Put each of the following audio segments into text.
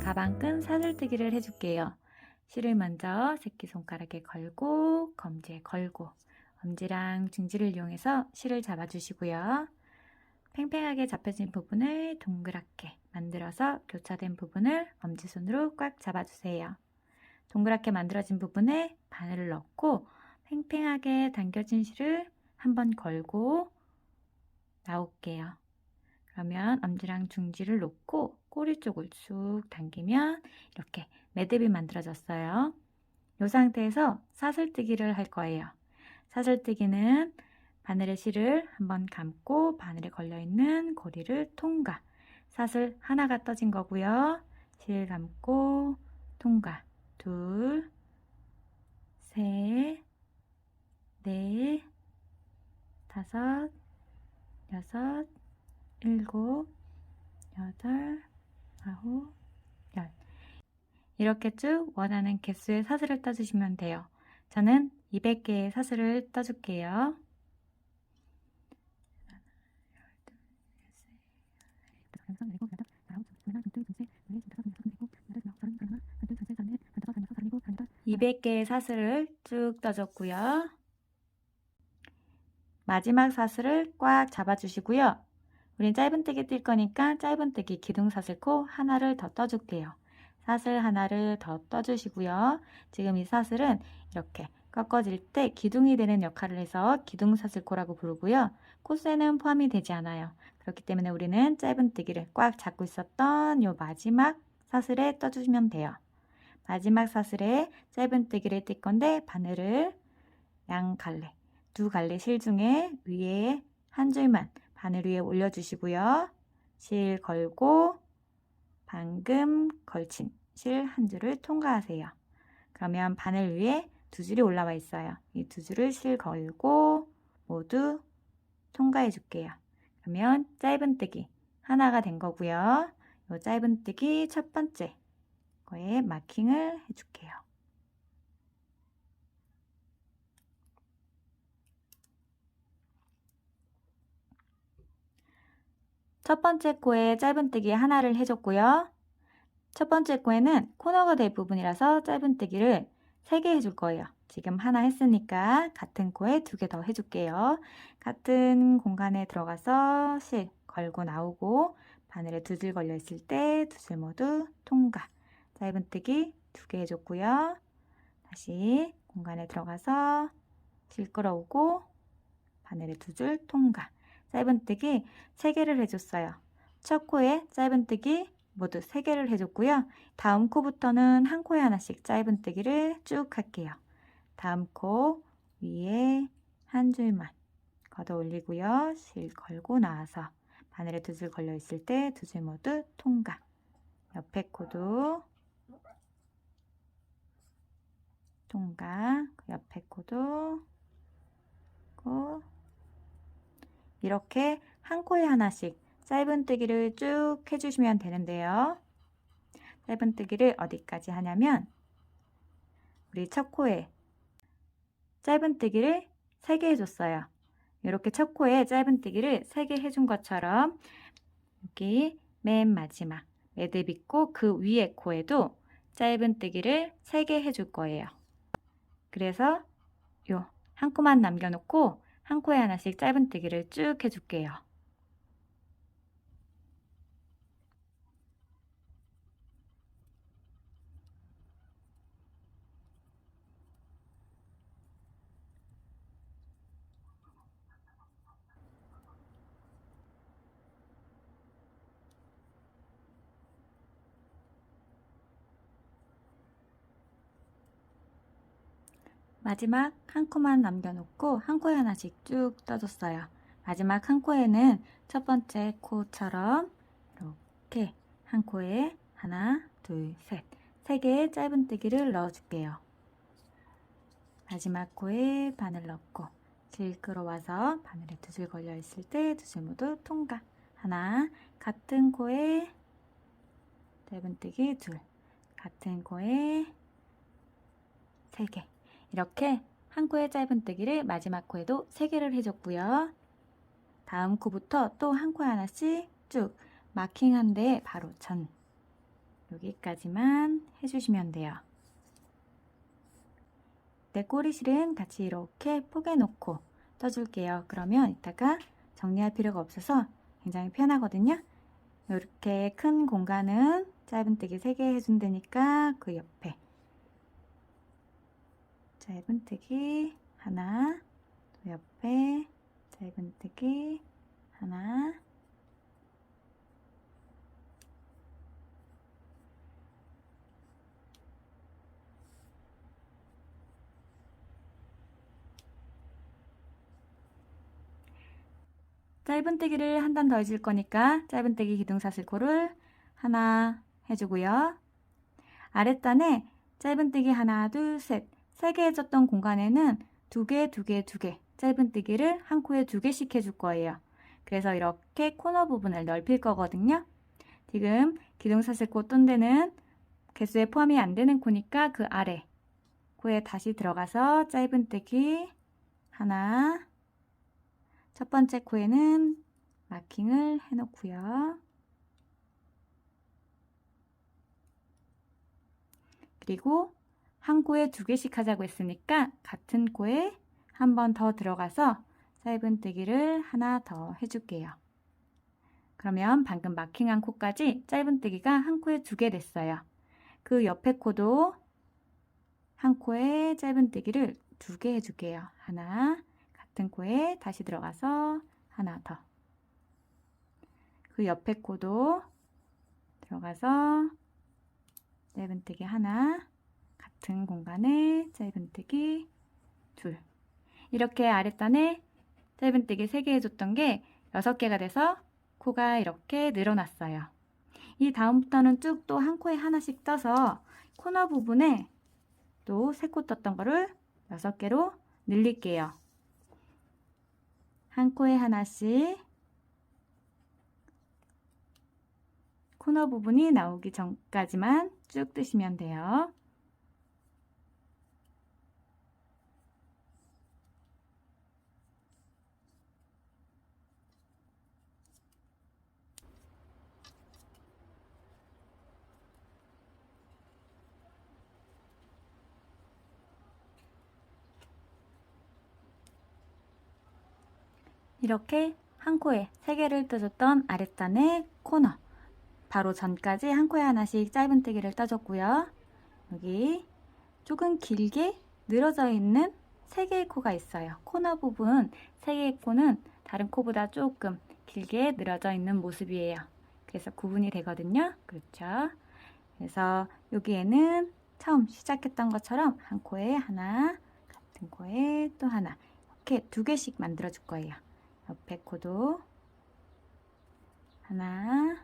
가방끈 사슬뜨기를 해줄게요. 실을 먼저 새끼손가락에 걸고 검지에 걸고 엄지랑 중지를 이용해서 실을 잡아주시고요. 팽팽하게 잡혀진 부분을 동그랗게 만들어서 교차된 부분을 엄지손으로 꽉 잡아주세요. 동그랗게 만들어진 부분에 바늘을 넣고 팽팽하게 당겨진 실을 한번 걸고 나올게요. 그러면 엄지랑 중지를 놓고 꼬리 쪽을 쭉 당기면 이렇게 매듭이 만들어졌어요. 이 상태에서 사슬뜨기를 할 거예요. 사슬뜨기는 바늘의 실을 한번 감고 바늘에 걸려있는 고리를 통과. 사슬 하나가 떠진 거고요. 실 감고 통과. 둘, 셋, 넷, 다섯, 여섯, 일곱, 여덟, 아홉, 열. 이렇게 쭉 원하는 개수의 사슬을 떠주시면 돼요. 저는 200개의 사슬을 떠줄게요. (200개의) 사슬을 쭉 떠줬고요. 마지막 사슬을 꽉 잡아주시고요. 우린 짧은뜨기 뜰 거니까 짧은뜨기 기둥사슬코 하나를 더 떠줄게요. 사슬 하나를 더 떠주시고요. 지금 이 사슬은 이렇게 꺾어질 때 기둥이 되는 역할을 해서 기둥사슬코라고 부르고요. 코스에는 포함이 되지 않아요. 그렇기 때문에 우리는 짧은뜨기를 꽉 잡고 있었던 이 마지막 사슬에 떠주시면 돼요. 마지막 사슬에 짧은뜨기를 뜰 건데 바늘을 양 갈래, 두 갈래 실 중에 위에 한 줄만 바늘 위에 올려주시고요. 실 걸고 방금 걸친 실 한 줄을 통과하세요. 그러면 바늘 위에 두 줄이 올라와 있어요. 이 두 줄을 실 걸고 모두 통과해 줄게요. 그러면 짧은뜨기 하나가 된 거고요. 이 짧은뜨기 첫 번째 거에 마킹을 해줄게요. 첫 번째 코에 짧은뜨기 하나를 해줬고요. 첫 번째 코에는 코너가 될 부분이라서 짧은뜨기를 3개 해줄 거예요. 지금 하나 했으니까 같은 코에 2개 더 해줄게요. 같은 공간에 들어가서 실 걸고 나오고 바늘에 2줄 걸려 있을 때 2줄 모두 통과. 짧은뜨기 2개 해줬고요. 다시 공간에 들어가서 실 끌어오고 바늘에 2줄 통과. 짧은뜨기 3개를 해줬어요. 첫 코에 짧은뜨기 모두 3개를 해줬고요. 다음 코부터는 한 코에 하나씩 짧은뜨기를 쭉 할게요. 다음 코 위에 한 줄만 걷어 올리고요. 실 걸고 나와서 바늘에 2줄 걸려 있을 때 2줄 모두 통과. 옆에 코도 통과. 옆에 코도 이렇게 한 코에 하나씩 짧은뜨기를 쭉 해주시면 되는데요. 짧은뜨기를 어디까지 하냐면 우리 첫 코에 짧은뜨기를 3개 해줬어요. 이렇게 첫 코에 짧은뜨기를 3개 해준 것처럼 여기 맨 마지막 매듭 있고 그 위에 코에도 짧은뜨기를 3개 해줄 거예요. 그래서 요 한 코만 남겨놓고 한 코에 하나씩 짧은뜨기를 쭉 해줄게요. 마지막 한 코만 남겨놓고 한 코에 하나씩 쭉 떠줬어요. 마지막 한 코에는 첫 번째 코처럼 이렇게 한 코에 하나, 둘, 셋, 3개의 짧은뜨기를 넣어줄게요. 마지막 코에 바늘 넣고 실 끌어와서 바늘에 2줄 걸려 있을 때 2줄 모두 통과. 하나, 같은 코에 짧은뜨기 2, 같은 코에 3개. 이렇게 한 코의 짧은뜨기를 마지막 코에도 3개를 해줬고요. 다음 코부터 또 한 코에 하나씩 쭉 마킹한 데에 바로 전 여기까지만 해주시면 돼요. 내 꼬리실은 같이 이렇게 포개 놓고 떠줄게요. 그러면 이따가 정리할 필요가 없어서 굉장히 편하거든요. 이렇게 큰 공간은 짧은뜨기 3개 해준다니까 그 옆에 짧은뜨기 하나, 또 옆에 짧은뜨기 하나, 짧은뜨기를 한 단 더 해줄 거니까 짧은뜨기 기둥사슬코를 하나 해주고요. 아랫단에 짧은뜨기 하나, 둘, 셋, 3개 해줬던 공간에는 2개, 2개, 2개 짧은뜨기를 한 코에 2개씩 해줄 거예요. 그래서 이렇게 코너 부분을 넓힐 거거든요. 지금 기둥사슬코 떤 데는 개수에 포함이 안 되는 코니까 그 아래 코에 다시 들어가서 짧은뜨기 하나, 첫 번째 코에는 마킹을 해놓고요. 그리고 한 코에 2개씩 하자고 했으니까 같은 코에 한 번 더 들어가서 짧은뜨기를 하나 더 해줄게요. 그러면 방금 마킹한 코까지 짧은뜨기가 한 코에 2개 됐어요. 그 옆에 코도 한 코에 짧은뜨기를 2개 해줄게요. 하나, 같은 코에 다시 들어가서 하나 더. 그 옆에 코도 들어가서 짧은뜨기 하나, 같은 공간에 짧은뜨기 둘. 이렇게 아랫단에 짧은뜨기 3개 해줬던 게 6개가 돼서 코가 이렇게 늘어났어요. 이 다음부터는 쭉 또 한 코에 하나씩 떠서 코너 부분에 또 3코 떴던 거를 6개로 늘릴게요. 한 코에 하나씩 코너 부분이 나오기 전까지만 쭉 뜨시면 돼요. 이렇게 한 코에 3개를 떠줬던 아랫단의 코너 바로 전까지 한 코에 하나씩 짧은뜨기를 떠줬고요. 여기 조금 길게 늘어져 있는 3개의 코가 있어요. 코너 부분 3개의 코는 다른 코보다 조금 길게 늘어져 있는 모습이에요. 그래서 구분이 되거든요. 그렇죠? 그래서 여기에는 처음 시작했던 것처럼 한 코에 하나, 같은 코에 또 하나 이렇게 2개씩 만들어 줄 거예요. 옆에 코도 하나,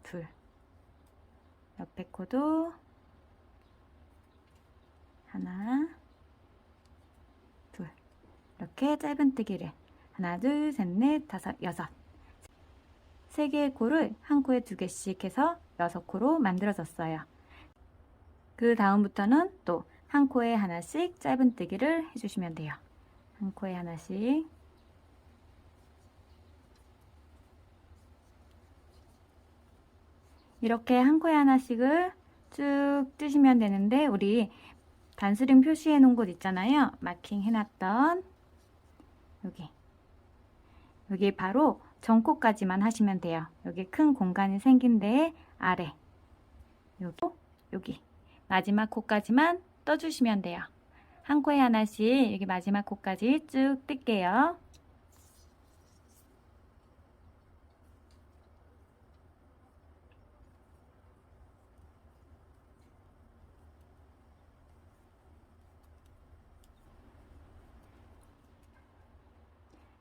둘, 옆에 코도 하나, 둘. 이렇게 짧은뜨기를 하나, 둘, 셋, 넷, 다섯, 여섯 3개의 코를 한 코에 2개씩 해서 6코로 만들어졌어요. 그 다음부터는 또 한 코에 하나씩 짧은뜨기를 해주시면 돼요. 한 코에 하나씩 이렇게 한 코에 하나씩을 쭉 뜨시면 되는데 우리 단스링 표시해 놓은 곳 있잖아요. 마킹 해놨던 여기 바로 전코까지만 하시면 돼요. 여기 큰 공간이 생긴 데에 아래 여기 마지막 코까지만 떠주시면 돼요. 한 코에 하나씩 여기 마지막 코까지 쭉 뜰게요.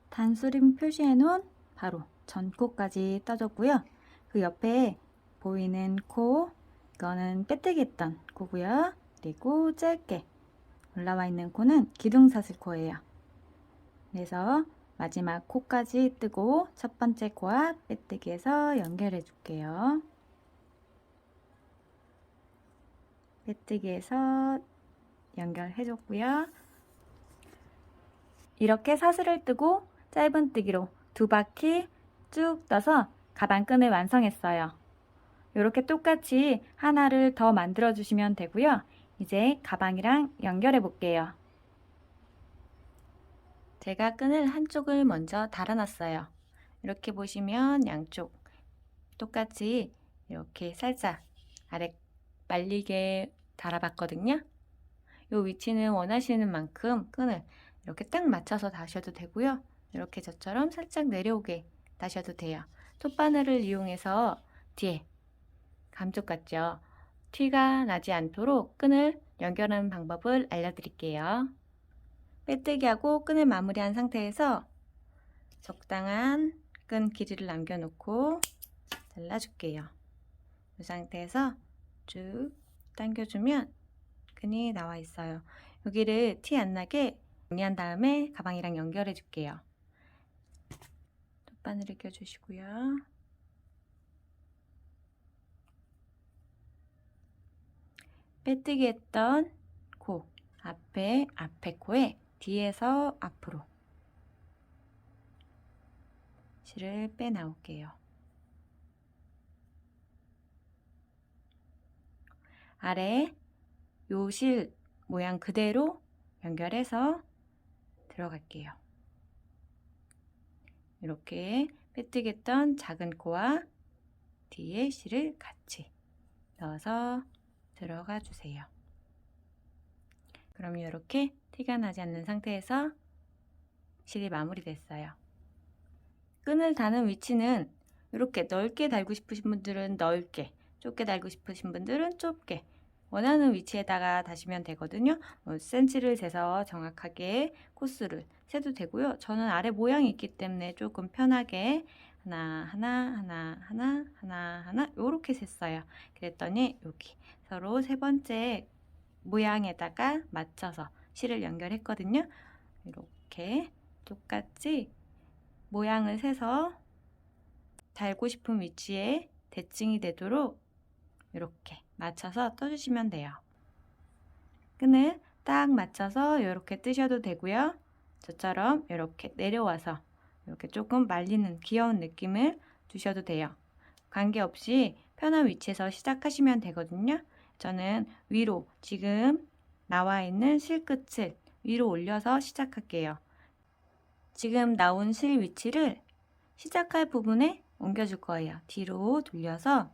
단수림 표시해 놓은 바로 전코까지 떠줬고요. 그 옆에 보이는 코 이거는 빼뜨기 했던 코고요. 그리고 짧게 올라와 있는 코는 기둥사슬코예요. 그래서 마지막 코까지 뜨고 첫 번째 코와 빼뜨기해서 연결해 줄게요. 빼뜨기해서 연결해 줬고요. 이렇게 사슬을 뜨고 짧은뜨기로 2바퀴 쭉 떠서 가방끈을 완성했어요. 이렇게 똑같이 하나를 더 만들어 주시면 되고요. 이제 가방이랑 연결해 볼게요. 제가 끈을 한쪽을 먼저 달아놨어요. 이렇게 보시면 양쪽 똑같이 이렇게 살짝 아래 말리게 달아봤거든요. 이 위치는 원하시는 만큼 끈을 이렇게 딱 맞춰서 다셔도 되고요. 이렇게 저처럼 살짝 내려오게 다셔도 돼요. 톱바늘을 이용해서 뒤에 감쪽 같죠? 티가 나지 않도록 끈을 연결하는 방법을 알려드릴게요. 빼뜨기하고 끈을 마무리한 상태에서 적당한 끈 길이를 남겨놓고 잘라줄게요. 이 상태에서 쭉 당겨주면 끈이 나와 있어요. 여기를 티 안 나게 정리한 다음에 가방이랑 연결해 줄게요. 톱바늘을 껴주시고요. 빼뜨기 했던 코 앞에 코에 뒤에서 앞으로 실을 빼 나올게요. 아래 요 실 모양 그대로 연결해서 들어갈게요. 이렇게 빼뜨기 했던 작은 코와 뒤에 실을 같이 넣어서 들어가 주세요. 그럼 이렇게 티가 나지 않는 상태에서 실이 마무리됐어요. 끈을 다는 위치는 이렇게 넓게 달고 싶으신 분들은 넓게, 좁게 달고 싶으신 분들은 좁게 원하는 위치에다가 다시면 되거든요. 센치를 재서 정확하게 코스를 세도 되고요. 저는 아래 모양이 있기 때문에 조금 편하게 하나 이렇게 셌어요. 그랬더니 여기 서로 세 번째 모양에다가 맞춰서 실을 연결했거든요. 이렇게 똑같이 모양을 세서 달고 싶은 위치에 대칭이 되도록 이렇게 맞춰서 떠주시면 돼요. 끈을 딱 맞춰서 이렇게 뜨셔도 되고요. 저처럼 이렇게 내려와서 이렇게 조금 말리는 귀여운 느낌을 주셔도 돼요. 관계없이 편한 위치에서 시작하시면 되거든요. 저는 위로 지금 나와 있는 실끝을 위로 올려서 시작할게요. 지금 나온 실 위치를 시작할 부분에 옮겨줄 거예요. 뒤로 돌려서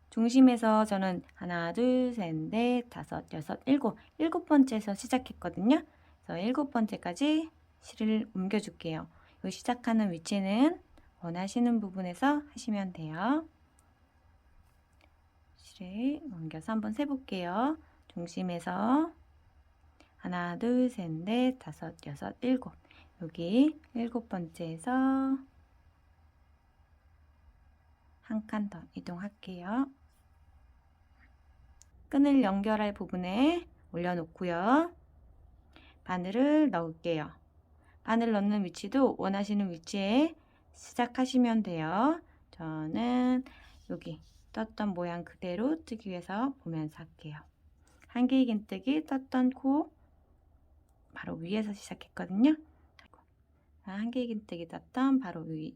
중심에서 저는 하나, 둘, 셋, 넷, 다섯, 여섯, 일곱 번째에서 시작했거든요. 그래서 7번째까지 실을 옮겨줄게요. 이 시작하는 위치는 원하시는 부분에서 하시면 돼요. 실을 옮겨서 한번 세볼게요. 중심에서 하나, 둘, 셋, 넷, 다섯, 여섯, 일곱. 여기 7번째에서 한 칸 더 이동할게요. 끈을 연결할 부분에 올려놓고요. 바늘을 넣을게요. 바늘 넣는 위치도 원하시는 위치에 시작하시면 돼요. 저는 여기 떴던 모양 그대로 뜨기 위해서 보면서 할게요. 한길긴뜨기 떴던 코 바로 위에서 시작했거든요. 한길긴뜨기 떴던 바로 위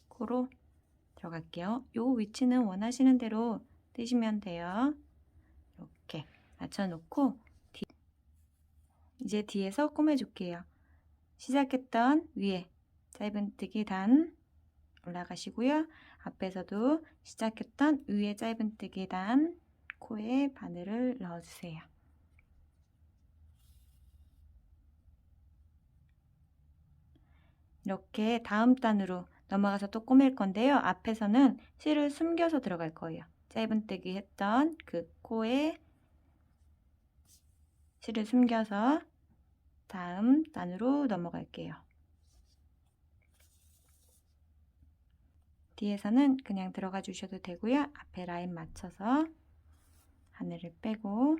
코로 들어갈게요. 이 위치는 원하시는 대로 뜨시면 돼요. 이렇게 맞춰놓고 이제 뒤에서 꼬매줄게요. 시작했던 위에 짧은뜨기 단 올라가시고요. 앞에서도 시작했던 위에 짧은뜨기 단 코에 바늘을 넣어주세요. 이렇게 다음 단으로 넘어가서 또 꼬맬 건데요. 앞에서는 실을 숨겨서 들어갈 거예요. 짧은뜨기 했던 그 코에 실을 숨겨서 다음 단으로 넘어갈게요. 뒤에서는 그냥 들어가 주셔도 되고요. 앞에 라인 맞춰서 바늘을 빼고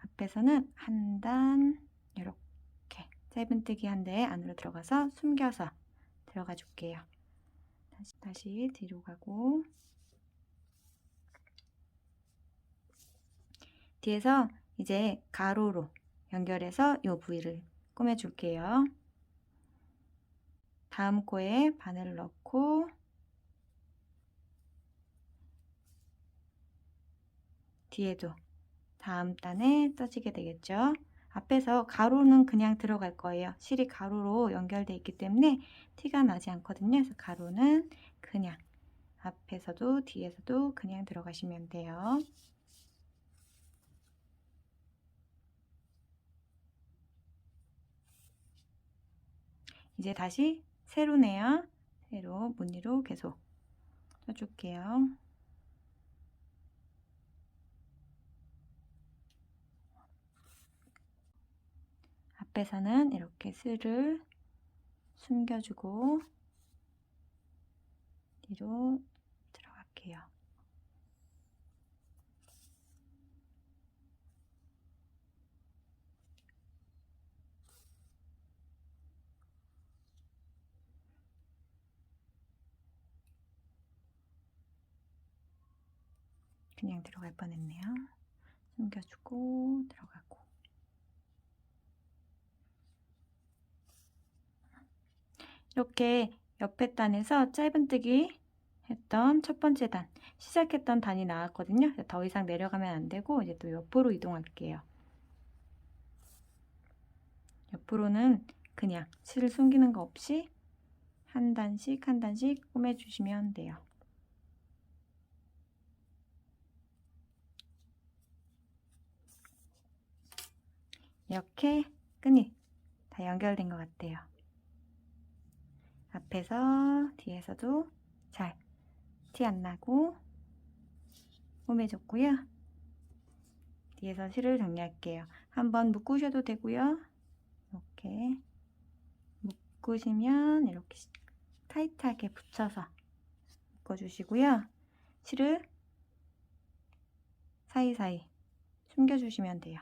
앞에서는 한 단 이렇게 짧은뜨기 한 대 안으로 들어가서 숨겨서 들어가 줄게요. 다시 뒤로 가고 뒤에서 이제 가로로 연결해서 이 부위를 꾸며줄게요. 다음 코에 바늘을 넣고 뒤에도 다음 단에 떠지게 되겠죠. 앞에서 가로는 그냥 들어갈 거예요. 실이 가로로 연결되어 있기 때문에 티가 나지 않거든요. 그래서 가로는 그냥 앞에서도 뒤에서도 그냥 들어가시면 돼요. 이제 다시 세로네요. 세로 무늬로 계속 떠줄게요. 앞에서는 이렇게 슬을 숨겨주고 뒤로 들어갈게요. 그냥 들어갈 뻔했네요. 숨겨주고 들어가고. 이렇게 옆에 단에서 짧은뜨기 했던 첫 번째 단, 시작했던 단이 나왔거든요. 더 이상 내려가면 안 되고 이제 또 옆으로 이동할게요. 옆으로는 그냥 실을 숨기는 거 없이 한 단씩 한 단씩 꾸며주시면 돼요. 이렇게 끈이 다 연결된 것 같아요. 앞에서 뒤에서도 잘 티 안 나고 꾸며줬고요. 뒤에서 실을 정리할게요. 한번 묶으셔도 되고요. 이렇게 묶으시면 이렇게 타이트하게 붙여서 묶어주시고요. 실을 사이사이 숨겨주시면 돼요.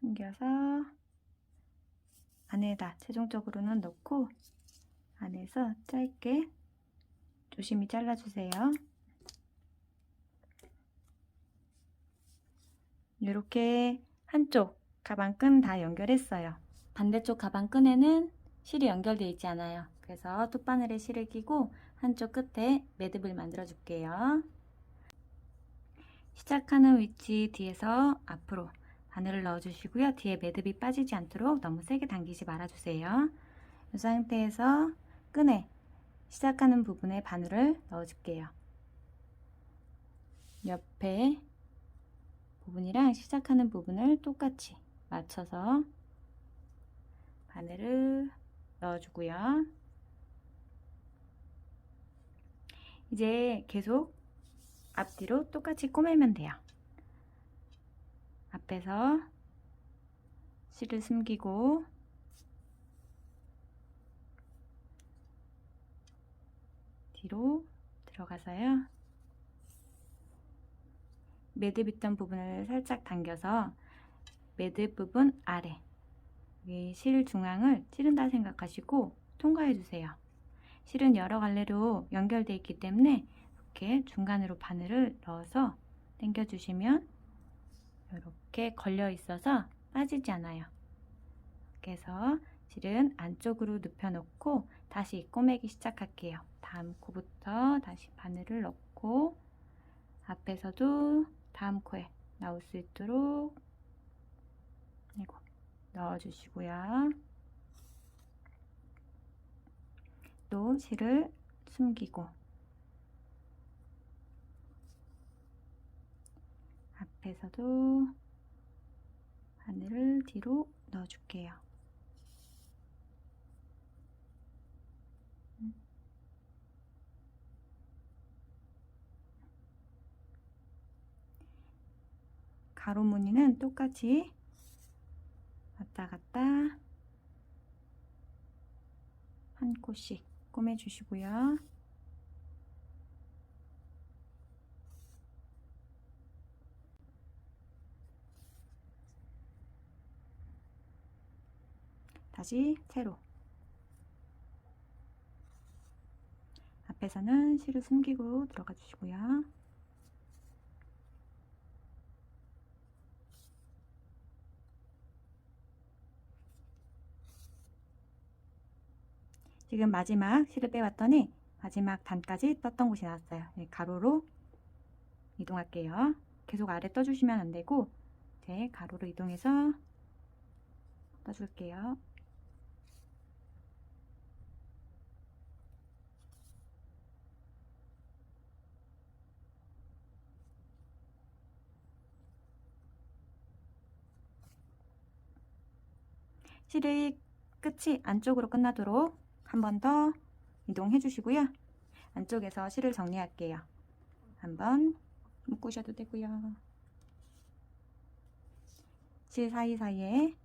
숨겨서 안에다 최종적으로는 넣고 안에서 짧게 조심히 잘라주세요. 이렇게 한쪽 가방끈 다 연결했어요. 반대쪽 가방끈에는 실이 연결되어 있지 않아요. 그래서 톱바늘에 실을 끼고 한쪽 끝에 매듭을 만들어 줄게요. 시작하는 위치 뒤에서 앞으로 바늘을 넣어 주시고요. 뒤에 매듭이 빠지지 않도록 너무 세게 당기지 말아 주세요. 이 상태에서 끈에 시작하는 부분에 바늘을 넣어 줄게요. 옆에 부분이랑 시작하는 부분을 똑같이 맞춰서 바늘을 넣어주고요. 이제 계속 앞뒤로 똑같이 꼬매면 돼요. 앞에서 실을 숨기고 뒤로 들어가서요. 매듭 있던 부분을 살짝 당겨서 매듭 부분 아래 실 중앙을 찌른다 생각하시고 통과해 주세요. 실은 여러 갈래로 연결되어 있기 때문에 이렇게 중간으로 바늘을 넣어서 당겨 주시면 이렇게 걸려 있어서 빠지지 않아요. 이렇게 해서 실은 안쪽으로 눕혀 놓고 다시 꼬매기 시작할게요. 다음 코부터 다시 바늘을 넣고 앞에서도 다음 코에 나올 수 있도록 넣어주시고요. 또 실을 숨기고 앞에서도 바늘을 뒤로 넣어줄게요. 가로 무늬는 똑같이 왔다 갔다 한 코씩 꼬매주시고요. 다시 세로. 앞에서는 실을 숨기고 들어가 주시고요. 지금 마지막 실을 빼왔더니 마지막 단까지 떴던 곳이 나왔어요. 가로로 이동할게요. 계속 아래 떠주시면 안되고 이제 가로로 이동해서 떠줄게요. 실의 끝이 안쪽으로 끝나도록 한 번 더 이동해 주시고요. 안쪽에서 실을 정리할게요. 한번 묶으셔도 되고요. 실 사이사이에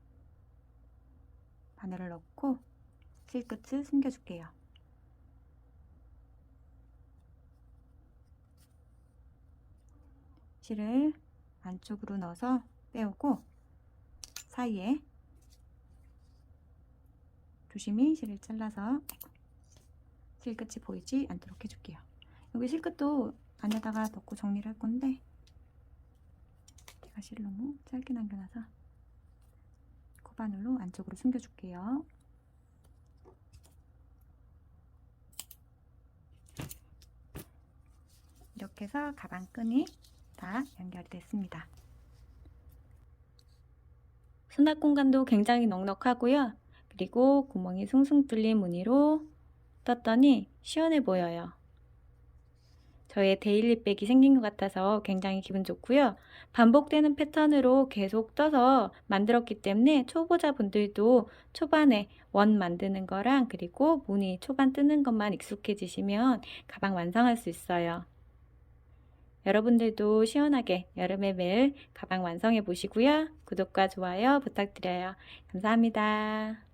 바늘을 넣고 실 끝을 숨겨줄게요. 실을 안쪽으로 넣어서 빼오고 사이에 조심히 실을 잘라서 실 끝이 보이지 않도록 해줄게요. 여기 실 끝도 안에다가 넣고 정리를 할 건데 제가 실을 너무 짧게 남겨놔서 코바늘로 안쪽으로 숨겨줄게요. 이렇게 해서 가방 끈이 다 연결이 됐습니다. 수납 공간도 굉장히 넉넉하고요. 그리고 구멍이 숭숭 뚫린 무늬로 떴더니 시원해 보여요. 저의 데일리백이 생긴 것 같아서 굉장히 기분 좋고요. 반복되는 패턴으로 계속 떠서 만들었기 때문에 초보자분들도 초반에 원 만드는 거랑 그리고 무늬 초반 뜨는 것만 익숙해지시면 가방 완성할 수 있어요. 여러분들도 시원하게 여름에 매일 가방 완성해 보시고요. 구독과 좋아요 부탁드려요. 감사합니다.